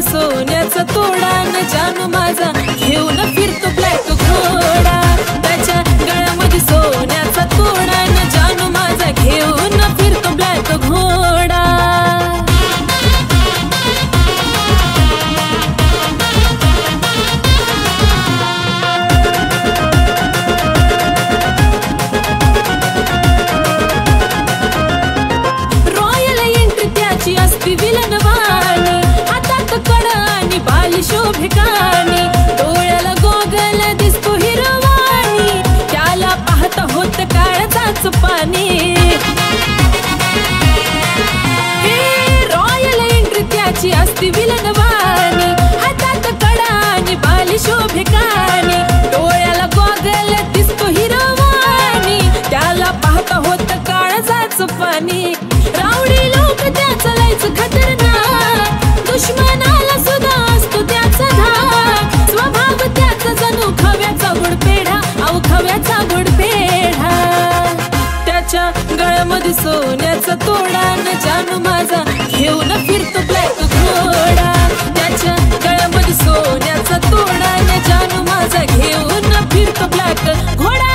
गळ्यामध्ये सोन्याचा तोडा न जानू माझा घेऊन फिरतो ब्लॅक घोडा। त्याच्या गळ्यामध्ये सोन्याचा तोडा न जानू माझा घेऊन फिरतो ब्लॅक घोडा। असती विलनवाणी हातात कड़ा आणि बाली शोभिकानी डोळ्याला गोगल दिसतो हिरवाणी त्याला पाहता होत काळजाच पाणी। रॉयल एंट्री त्याची असती विलनवाणी हातात कड़ा आणि बाली शोभिकानी डोळ्याला गोगल दिसतो हिरवाणी त्याला पाहता होत काळजाच पाणी। रावडी लोक त्याचा लयच खतरनाक दुश्मनाला सुद्धा असतो त्याचा धाक स्वभाव त्याचा जणू खव्याचा गोड पेढा अहो खव्याचा गोड पेढा। त्याच्या गळ्यामध्ये सोन्याचा तोडा न जानू माझा घेऊन फिरतो ब्लॅक घोडा। त्याच्या गळ्यामध्ये सोन्याचा तोडा न जानू माझा घेऊन फिरतो ब्लॅक घोडा।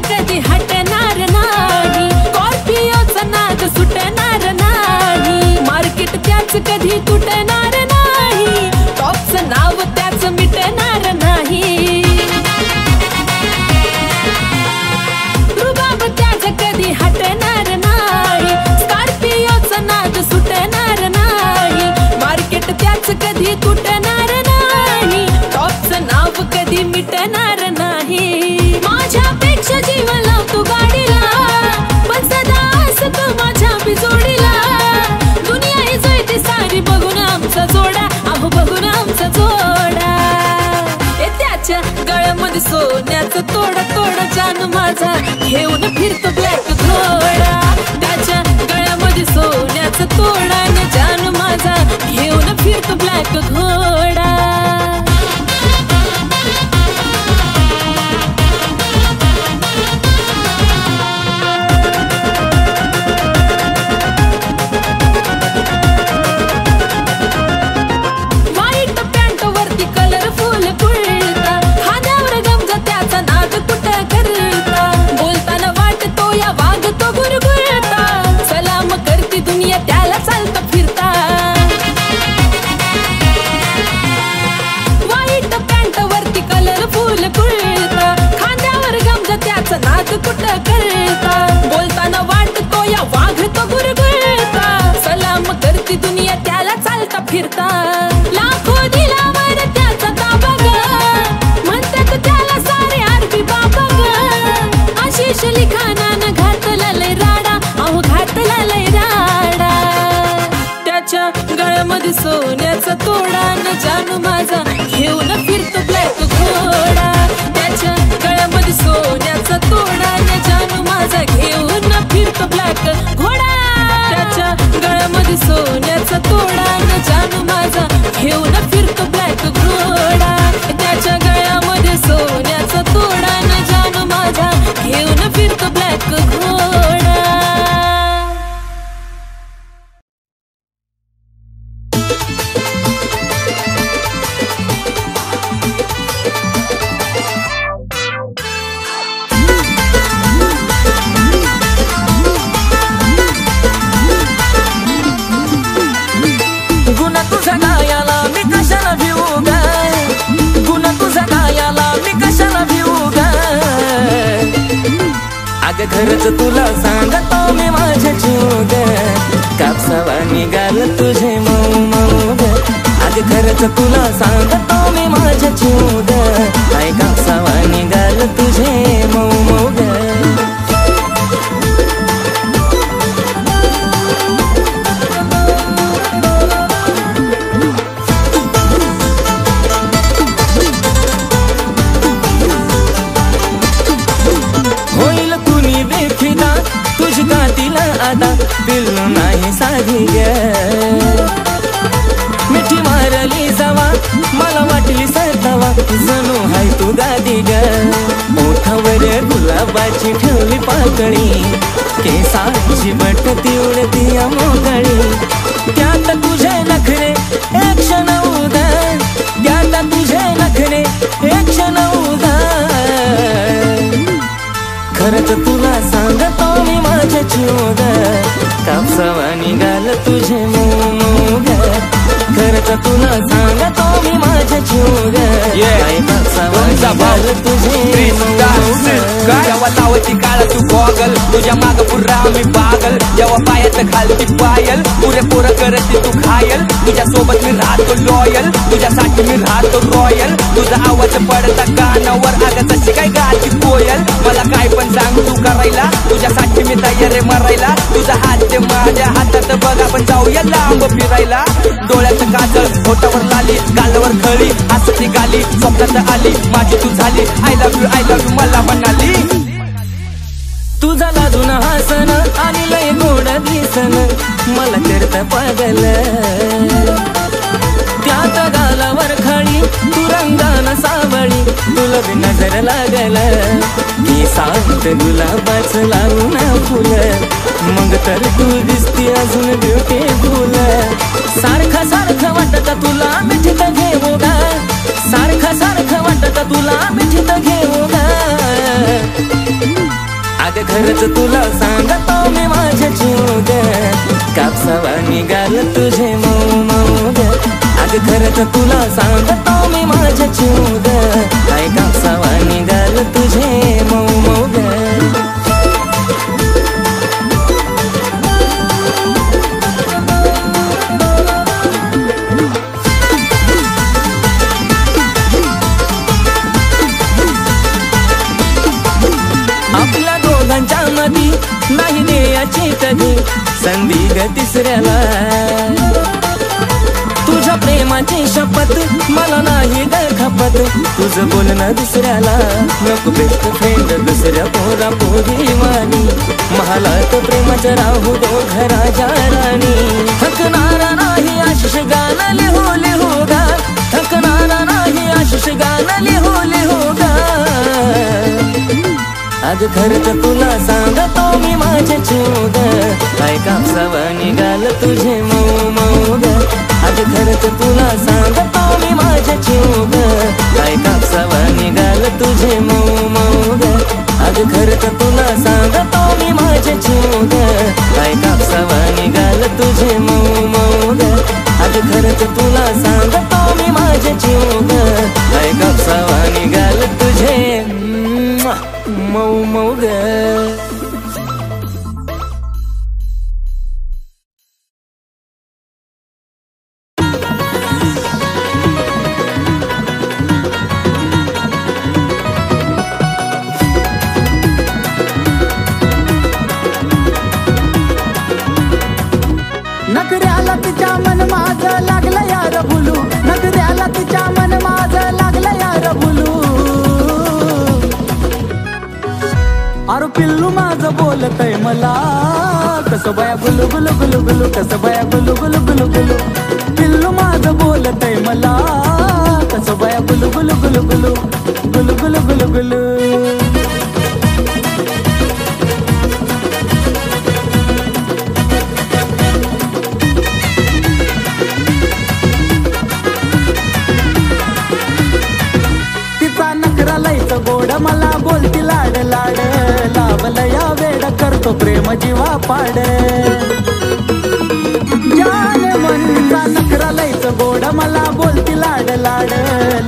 कधी हटणार नाही स्कॉर्पिओचा नाद सुटणार नाही मार्केट त्याच कधी तुटणार नाही टॉपचं नाव त्याच मिटणार नाही। रुबाब त्याच कधी हटणार नाही स्कॉर्पिओचा नाद सुटणार नाही मार्केट त्याच कधी तुटणार नाही टॉपचं नाव कधी मिटणार नाही। माझ्यापेक्षा जीव लावतो गाडीला पण सदा असतो माझ्या बिजोडीला दुनिया ही जळते सारी बघून आमचा जोडा अहो बघून आमचा जोडा। त्याच्या गळ्यामध्ये सोन्याचा तोडा तोडा जानू माझा घेऊन फिरतो ब्लॅक घोडा। त्याच्या गळ्यामध्ये सोन्याचा तोडा न जानू माझा घेऊन फिरतो ब्लॅक घोडा। त्याला चालता फिरता व्हाईट पॅन्ट वरती कलरफुल कुर्ता खांद्यावर गमजा त्याचा नाद कुठं करता बोलताना वाटतो या वाघ तो गुरगुरता सलाम करती दुनिया त्याला चालता फिरता लाखो दिलावर त्याचा ताबा ग म्हणतात त्याला सारे आरबी बाबा ग आशिष लिखाणानं घातला लय राडा अहो घातला लय राडा। त्याच्या गळ्यामध्ये सोन्याचा तोडा न जानू माझा घेऊन फिरतो ब्लॅक घोडा। त्याच्या गळ्यामध्ये सोन्याचा तोडा न जानू माझा घेऊन फिरतो ब्लॅक घोडा। त्याच्या गळ्यामध्ये सोन्याचा तोडा न जानू माझा घेऊन फिरतो ब्लॅक घोडा। त्याच्या गळ्यामध्ये सोन्याचा तोडा न जानू माझा घेऊन फिरतो ब्लॅक घोडा। खरंच तुला सांगतो मी माझ्या जीव ग कापसावा निघाल तुझे मऊ मऊ ग अग खरंच तुला सांगतो मी माझ्या जीव ग काय कापसावा निघाल तुझे मऊ मऊ ग। पिल्लू नाही साधी ग मी मिठी मारली जावा मला वाटली सरतावा जणू हाय तू गादी ग ओठावर गुलाबाची ठेवली पाकळी केसाची बटती उडती मोकळी त्यात तुझे नखरे एक क्षण उदा त्यात तुझे नखरे एक क्षण उदा खरंच तुला सांगतो मी माझ्या चिवग कापसावा निघाल तुझे मोग खरंच तुला सांगतो मी माझ्या चिवग कापसावा निघाल तुझे जेव्हा लावती काळ तू गॉगल तुझ्या माग पुरा मी पागल जेव्हा पायात घालती पायल पुरे पोरं करते तू घायल तुझ्या सोबत मी राहतो लॉयल तुझ्यासाठी मी राहतो रॉयल तुझा आवाज पडता कानावर अगं तशी काय गाती कोयल मला काय पण सांग तू करायला तुझ्यासाठी मी तयार आहे मरायला तुझा हात ते माझ्या हातात बघ आपण जाऊया लांब फिरायला डोळ्याचं काजळ होटावर लाली गालावर खळी हसती गाली स्वप्नात आली माझी तू झाली आय लव्ह यू मला म्हणाली तुझा लाजून हसन आणि लय गोड दिसन मला करता पागल त्यात गालावर खळी तू रंगान सावळी तुला बी नजर लागल मी सांगत गुलाबाच लावून फुल मग तर तू दिसती अजून ब्युटीफुल सारखं सारखं वाटत तुला मिठीत घेऊ गा सारखं सारखं वाटत तुला मिठीत घेऊ गा अगं खरंच तुला सांगतो मी माझ्या चिवग कापसावा निघाल तुझे मोग अगं खरंच तुला सांगतो मी माझ्या चिवग काय कापसावा निघाल तुझे मोग आपल्या दोघांच्या मधी नाही द्यायची कधी संधी ग तिसऱ्याला तुझ्या प्रेमाची शपथ मला नाही ग खपत तुझं बोलणं दुसऱ्याला नको बेस्ट फ्रेंड दुसऱ्या पोरा पोरी वाणी महालात प्रेमाचं राहू दो घराच्या राणी थकणारा नाही आशिष गाणं लिहू लिहू गा थकणारा नाही आशिष गाणं लिहू लिहू गा अगं खरंच तुला सांगतो मी माझ्या चिवग काय कापसावा निघाल तुझे मोग अगं खरंच तुला सांगतो मी माझ्या चिवग काय कापसावा निघाल तुझे मोग अगं खरंच तुला सांगतो मी माझ्या चिवग काय कापसावा निघाल तुझे मोग अगं खरंच तुला सांगतो मी माझ्या चिवग काय कापसावा निघाल तुझे मोग नखऱ्याला तिच्या मन माझं लागलं यार भुलू नखऱ्याला तिच्या मन माझं लागलं यार भुलू अरे पिल्लू माझं बोलतय मला कसं बाया गुलू गुलू गुलू गुलू कसं बाया गुलू गुलू गुलू गुलू पिल्लू माझं बोलतय मला कसं बाया गुलू गुलू गुलू गुलू गुलू गुलू गुलू गुलू गोड मला बोलती लाड लाड लावलं या वेड करतो प्रेम जीवा पाड जान म्हणता नखरा लयच गोड मला बोलती लाड लाड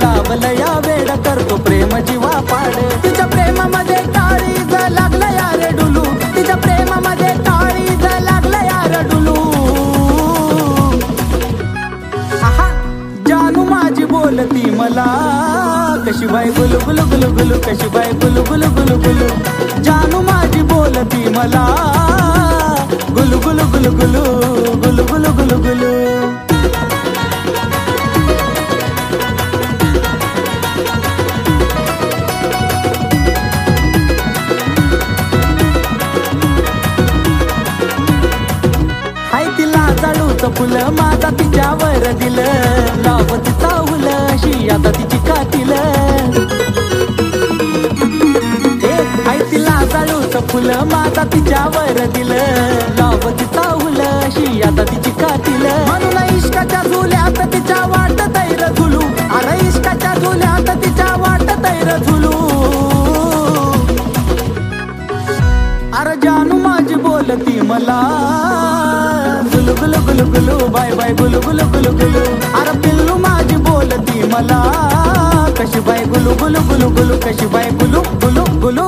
लावलं या वेड करतो प्रेम जीवा पाड तिच्या प्रेमामध्ये काळीज लागलं यार डुलू तिच्या प्रेमामध्ये काळीज लागलं यार डुलू आहा जानू माझी बोलती मला कशी बाई गुलू गुलू गुलू गुलू कशी बाई गुलू गुलू गुलू गुलू जानू माझी बोलती मला गुलू गुलू गुलू गुलू गुलू गुलू गुलू गुलू हाय तिला जाळूचं फुलं फुलं माझा तिच्यावर दिलं लावती चावल अशी आता तिची कातील आई तिला जाळूच फुलं माझा तिच्यावर दिलं लावती चावल अशी आता तिची कातील म्हणून इश्काच्या झुल्यात तिच्या वाट तैर झुलू अरे इश्काच्या झुल्यात तिच्या वाट तैर झुलू अरे जानू माझी बोलती मला गुलू गुलू गुलू गुलू बाय बाय गुलू गुलू गुलू गुलू अरे पिल्लू माझी बोलती मला कशी बाय गुलू गुलू गुलू गुलू कशी बाय गुलू गुलू गुलू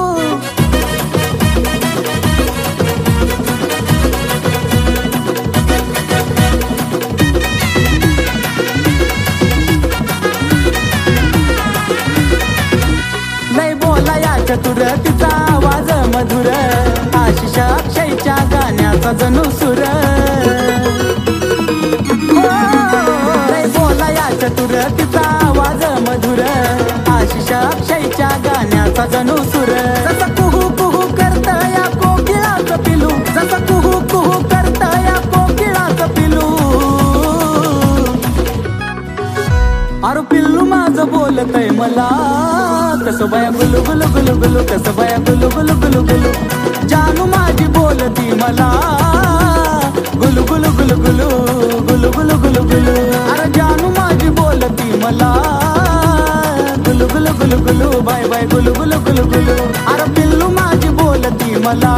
लय बोला या चतुर तिचा आवाज मधुर आशिष अक्षयच्या गाण्याचा जणू सुर लय बोला या चतुर तिचा आवाज मधुर आशिष अक्षयच्या गाण्याचा जणू सुर जसं कुहू कुहू करत या कोकिळाचं पिलू जसं कुहू कुहू करत या कोकिळाचं पिलू अरे पिल्लू माझं बोलतय मला कसं बाया गुलू गुलू गुलू गुलू कसं बाया गुलू गुलू गुलू गुलू जानू माझी बोलती मला गुलू गुलू गुलू गुलू गुलू गुलू गुलू गुलू अरे जानू माझी बोलती मला गुलू गुलू गुलू गुलू बाय बाय गुलू गुलू गुलू गुलू अरे पिल्लू माझी बोलती मला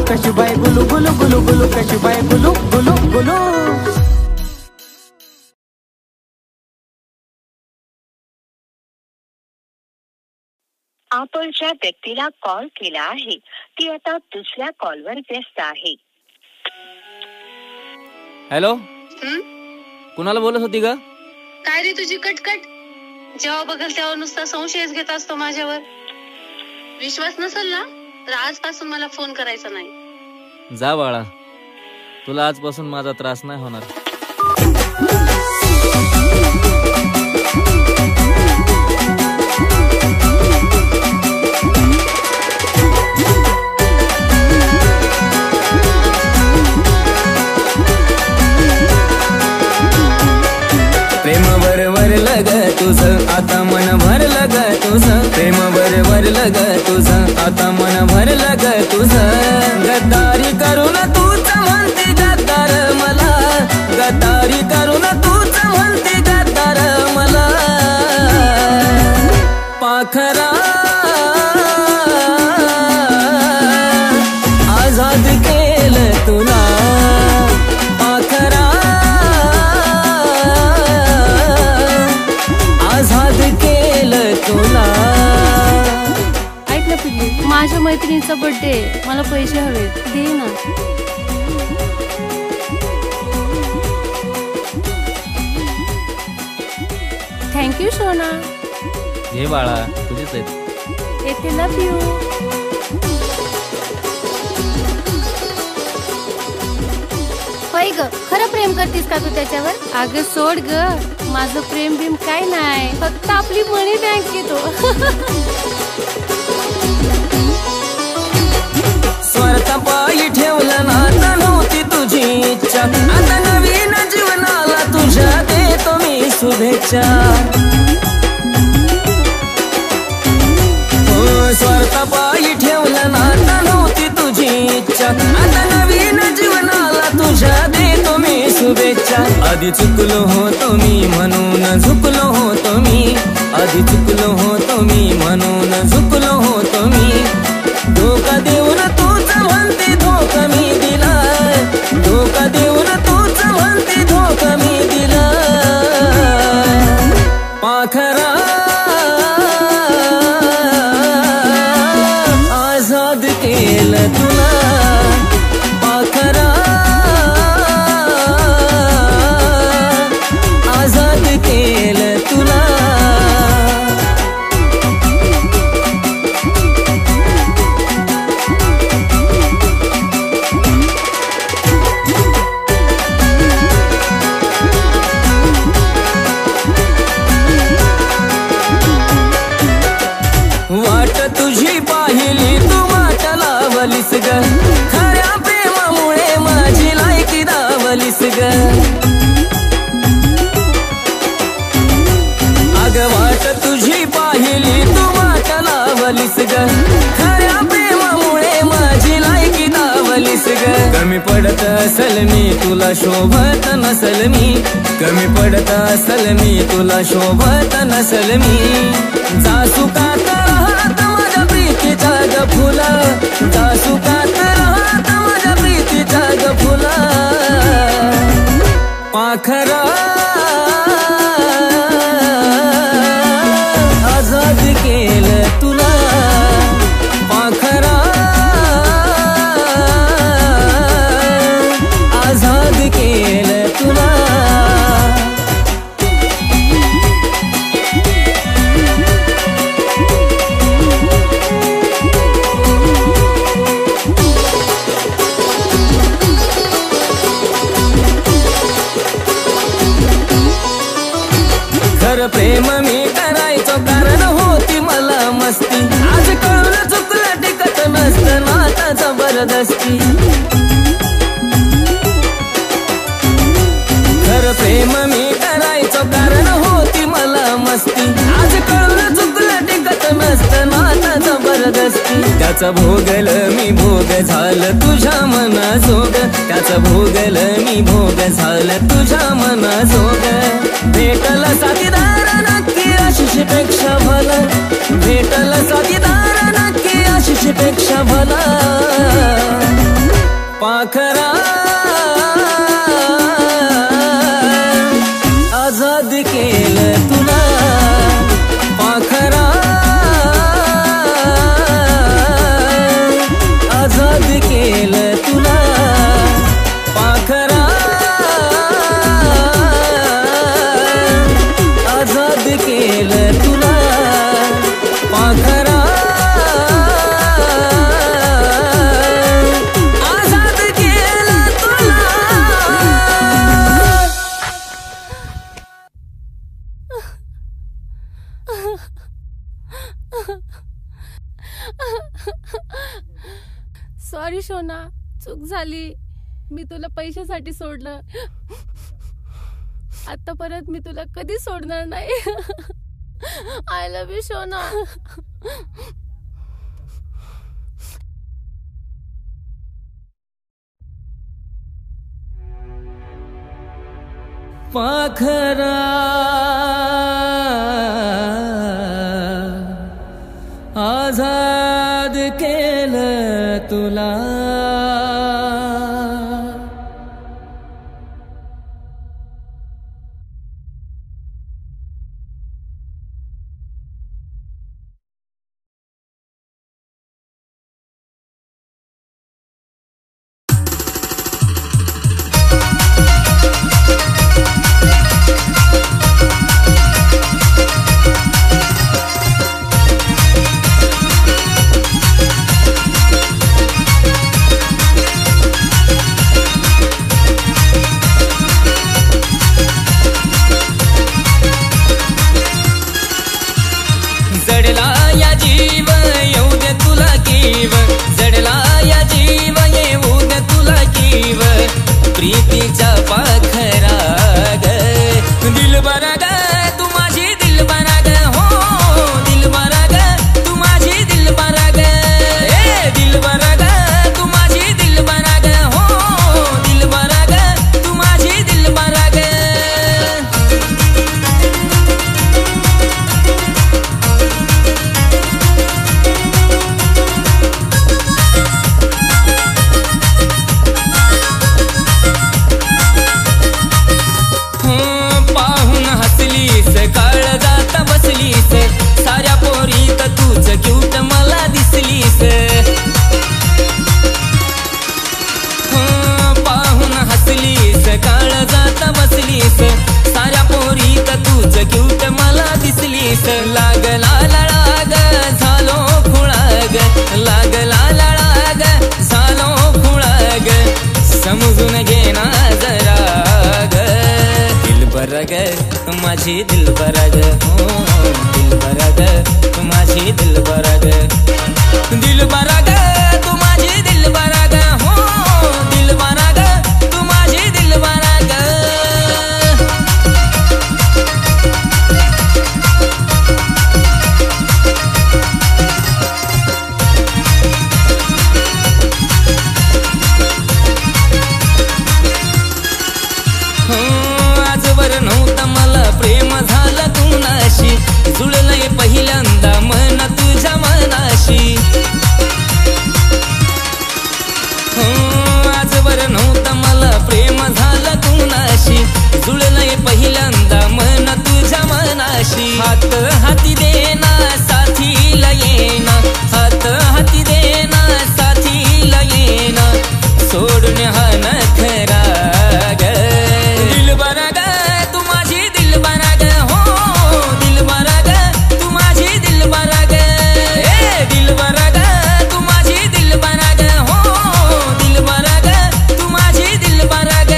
कशी बाय गुलू गुलू गुलू गुलू कशी बाय गुलू गुलू गुलू आपण ज्या व्यक्तीला कॉल केला आहे ती आता दुसऱ्या कॉलवर व्यस्त आहे. हॅलो, कुणाला बोलत होती ग? काय रे तुझी कटकट? जेव्हा बघल तेव्हा नुसता संशयच घेत असतो माझ्यावर. विश्वास नसेल ना तर आजपासून मला फोन करायचा नाही. जा बाळा, तुला आजपासून माझा त्रास नाही होणार. प्रेम बरोबर लग तुझं आता मन भरलं ग तुझं प्रेम बरोबर लग तुझं आता मन भरलं ग तुझं गद्दारी करून तूच म्हणते गद्दार मला गद्दारी करून तूच म्हणते गद्दार मला पाखरा आजाद केलं तुला पाखरा आजाद केलं तुला. ऐक ना पिल्लू, माझ्या मैत्रिणीचा बर्थडे, मला पैसे हवेत, दे ना. थँक्यू सोना. घे बाळा, तुझीच आहेत. येते, लव यू. होय ग, खरं प्रेम करतीस का तू त्याच्यावर? अगं सोड ग, माझं प्रेम बिम काय नाही, फक्त आपली मनी बँक येतो. स्वार्थापायी ठेवलं नाता नव्हती तुझी इच्छा आता नवीन जीवनाला तुझ्या देतो मी शुभेच्छा. स्वार्थापायी ठेवलं नाता नव्हती तुझी इच्छा आता नवीन जीवनाला तुझ्या देतो मी शुभेच्छा. आधी चुकलो होतो मी म्हणून झुकलो होतो मी आधी चुकलो होतो मी म्हणून झुकलो होतो मी. धोका देऊन तूच म्हणते धोका मी दिला धोका देऊन तूच म्हणते धोका मी दिला. पाखरा आजाद केलं तुला पाखरा आजाद केलं तुला. वाट तुझी पाहिली तू वाट लावलीस ग खऱ्या प्रेमामुळे माझी लायकी दावलीस ग कमी पडत असल मी तुला शोभत नसल मी कमी पडत असल मी तुला शोभत नसल मी जासुकात राहत माझ्या प्रीतीच्या ग फुला जासुकात राहत माझ्या प्रीतीच्या ग फुला पाखरा आजाद केलं तुला पाखरा आजाद केलं तुला खरं प्रेम मी करायचो कारण होती मला मस्ती आज कळलं चुकलं टिकत नसतं नाता जबरदस्ती खरं प्रेम मी करायचो कारण होती मला मस्ती आज कळलं चुकलं टिकत नसतं नाता जबरदस्ती त्याचा भोगलं मी भोग झालं तुझ्या मनाजोग त्याचा भोगलं मी भोग झालं तुझ्या मनाजोग भेटल साथीदार नक्की आशिष पेक्षा भला भेटल साथीदार नक्की आशिष पेक्षा भला पाखरा आजाद केलं तुला पाखरा आजाद केलं तुला पाखरा आजाद केलं तुला पाखरा आजाद केलं तुला सॉरी शोना, चूक झाली. मी तुला पैशासाठी सोडलं. आता परत मी तुला कधी सोडणार नाही. आय लव्ह यू शोना. पाखरा आजाद केलं तुला. प्रीतीचा पाखरा ग दिलबरा ग तू माझी दिलबरा ग. हो दिलबरा ग तू माझी दिलबरा ग. ए दिलबरा ग तू माझी दिलबरा ग. हो दिलबरा ग तू माझी दिलबरा ग. साऱ्या पोरीत तूच क्यूट मला दिसलीस. पाहून हसलीस काळ जात बसलीस. साऱ्या पोरीत तूच क्यूट मला दिसलीस. लागला लळाग झालो खुळाग. लागला लळाग झालो खुळाग. समजून घे ना जरा ग दिलबरा ग माझी दिलबरा ग. हो दिलबरा ग तू माझी दिलबरा ग. दिलबरा ग तू माझी दिलबरा ग. हो दिलबरा ग तू माझी दिलबरा ग. हाती देना साथीला येना, हात हाती देना साथीला येना, सोडून हा नखरा ग दिलबरा ग तू माझी दिलबरा ग, हो दिलबरा ग तू माझी दिलबरा ग, ए दिलबरा ग तू माझी दिलबरा ग, हो दिलबरा ग तू माझी दिलबरा ग.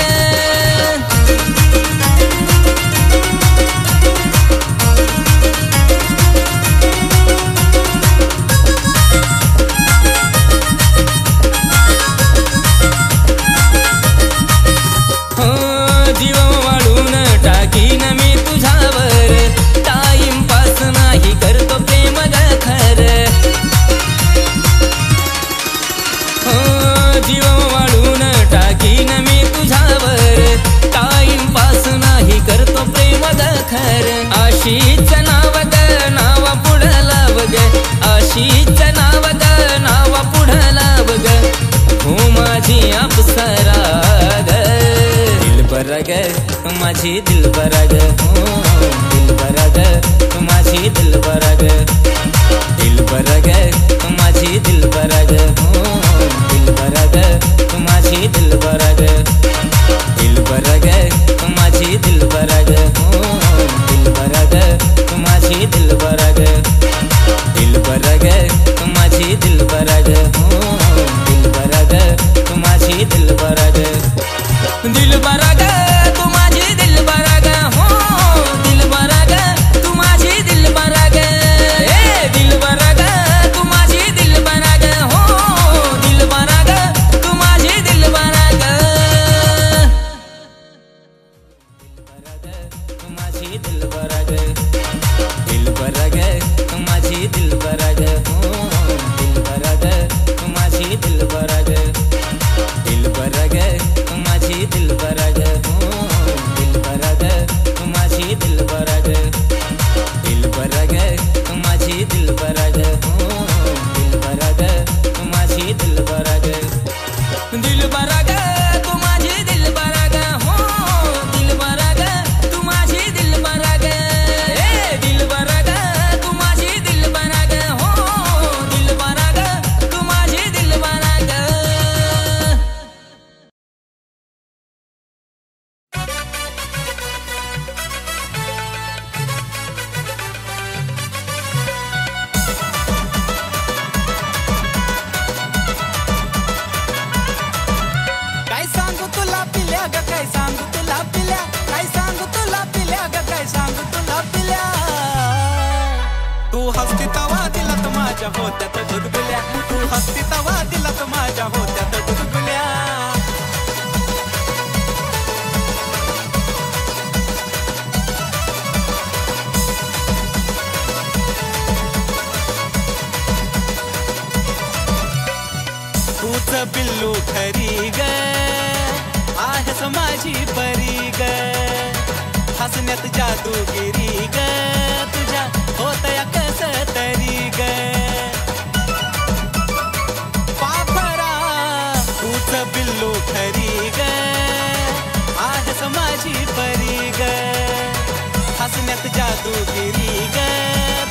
जीव वाळून टाकीन मी तुझ्यावर, टाइमपास नाही करतो प्रेम ग खर. जीव वाळून टाकीन मी तुझ्यावर, टाइमपास नाही करतो प्रेम ग खर. आशीच नाव ग नाव पुढं लाव ग, आशीच नाव ग नाव पुढं लाव ग, हो माझी अप्सरा ग दिलबरा ग माझी दिलबरा ग, हो दिलबरा ग माझी दिलबरा ग, दिलबरा ग माझी दिलबरा ग, हो दिलबरा ग माझी दिलबरा ग, दिलबरा ग माझी दिलबरा ग, हो दिलबरा ग माझी दिलबरा ग, दिलबरा ग माझी दिलबरा ग, हो दिलबरा ग माझी दिलबरा ग, दिलबरा ग तू माझी दिलबरा ग, हो दिलबरा ग तू माझी दिलबरा ग, ए दिलबरा ग तू माझी दिलबरा ग, हो दिलबरा ग तू माझी दिलबरा ग, दिलबरा ग तू माझी दिलबरा ग, दिलबरा ग माझी दिलबरा ग, हो दिलबरा ग माझी दिलबरा ग, दिलबरा ग माझी दिलबरा ग, हो दिलबरा ग माझी दिलबरा ग, दिलबरा ग माझी दिलबरा ग, हो दिलबरा ग माझी दिलबरा ग, दिलबरा ग तू माझी दिलबरा ग, हो दिलबरा ग तू माझी दिलबरा ग, ए दिलबरा ग तू माझी दिलबरा ग, हो दिलबरा ग तू माझी दिलबरा ग. काय सांगू तुला पिल्या ग, काय सांगू तुला पिल्या, काय सांगू तुला पिल्या ग, काय सांगू तुला पिल्या. तू हसती तवा दिलात माझ्या होत्यात गुदगुल्या, तू हसती तवा दिलात माझ्या होत्यात गुदगुल्या. तूच बिल्लू खरी ग, आहेस माझी परी ग, हसण्यात जादूगिरी ग, तुझ्या होतया कस तरी ग. पाखरा तूच बिल्लू खरी ग, आहेस माझी परी ग, हसण्यात जादूगिरी ग,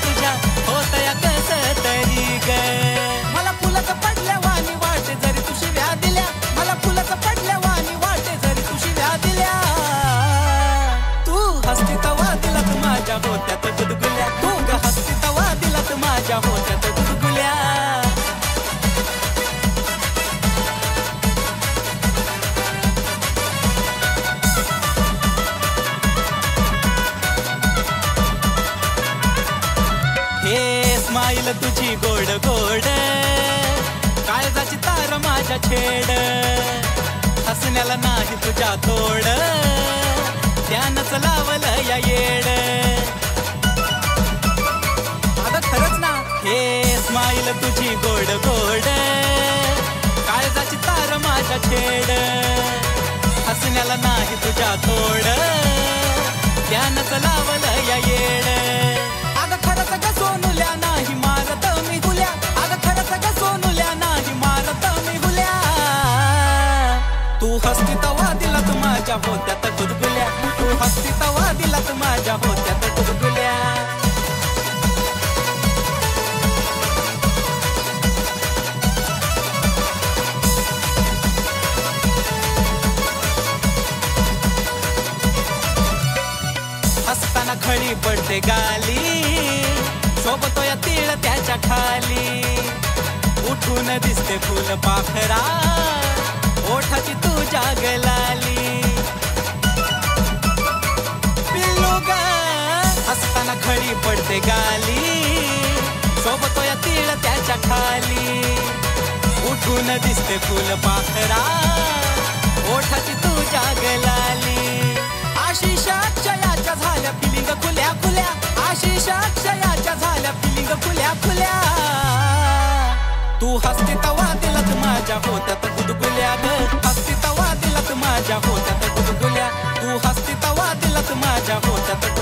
तुझ्या होतया कस तरी ग. मला फुलक पडल्या वाणी वाटे जरी तू शिव्या दिल्या, मला फुलक पडल्या वाणी वाटे जरी तू शिव्या दिल्या. तू हसती तवा दिलात माझ्या होत्यात गुदगुल्या, तू ग हसती तवा दिलात माझ्या होत्यात गुदगुल्या. हे स्माईल तुझी गोड गोड, काळजाची तार माझ्या छेड, हसण्याला नाही तुझ्या तोड, त्यानंच लावलं या येड. अगं खरंच ना, हे स्माईल तुझी गोड गोड, काळजाची तार माझ्या छेड, हसण्याला नाही तुझ्या तोड, त्यानंच लावलं या येड. अगं खरंच ग सोनुल्या नाही मारत मी हुल्या, अगं खरंच ग सोनुल्या नाही मारत मी हुल्या. तू हसती तवा दिलात माझ्या होत्यात गुदगुल्या, तू हसती तवा दिलात माझ्या होत्यात गुदगुल्या. गाली सोबतो या तीळ त्याच्या खाली उठून दिसते फुल पाखरा ओठाची तुझ्या गलाली पिल्लू ग हसताना खळी पडते गाली सोबतो या तीळ त्याच्या खाली उठून दिसते फुल पाखरा ओठाची तुझ्या गलाली आशिष अक्षयाच्या झाल्या फिलिंग खुल्या खुल्या आशिष अक्षयाच्या झाल्या फिलिंग खुल्या खुल्या तू हसते तवा दिलात माझ्या होत्यात गुदगुल्या ग हसते तवा दिलात माझ्या होत्यात गुदगुल्या तू हसते तवा दिलात माझ्या होत्यात